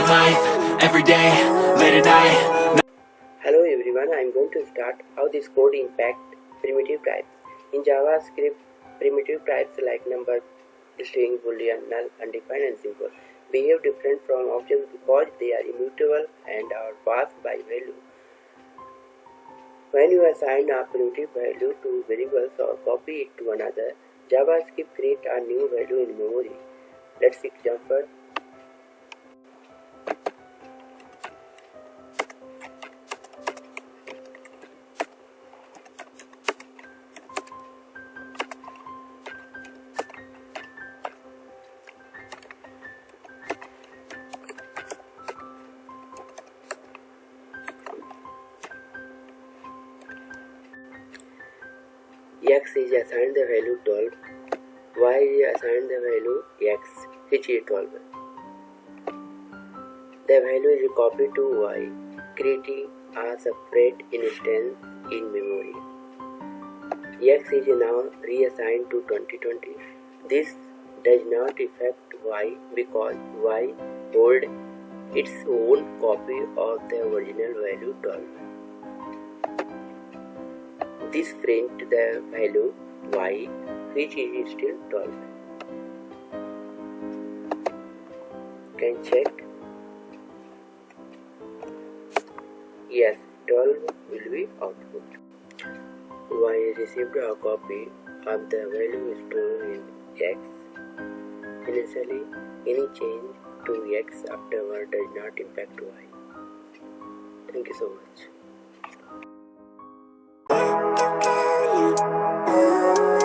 living life every day, late at night. Hello everyone, I am going to start how this code impact primitive types. In JavaScript, primitive types like number, string, boolean, null, undefined and simple behave different from objects because they are immutable and are passed by value. When you assign a primitive value to variables or copy it to another, JavaScript creates a new value in memory. Let's see example. X is assigned the value 12, Y is assigned the value X, which is 12. The value is copied to Y, creating a separate instance in memory. X is now reassigned to 2020. This does not affect Y because Y holds its own copy of the original value 12. This prints the value Y, which is still 12. Can check. Yes, 12 will be output. Y received a copy of the value stored in X. Initially, any change to X afterward does not impact Y. Thank you so much.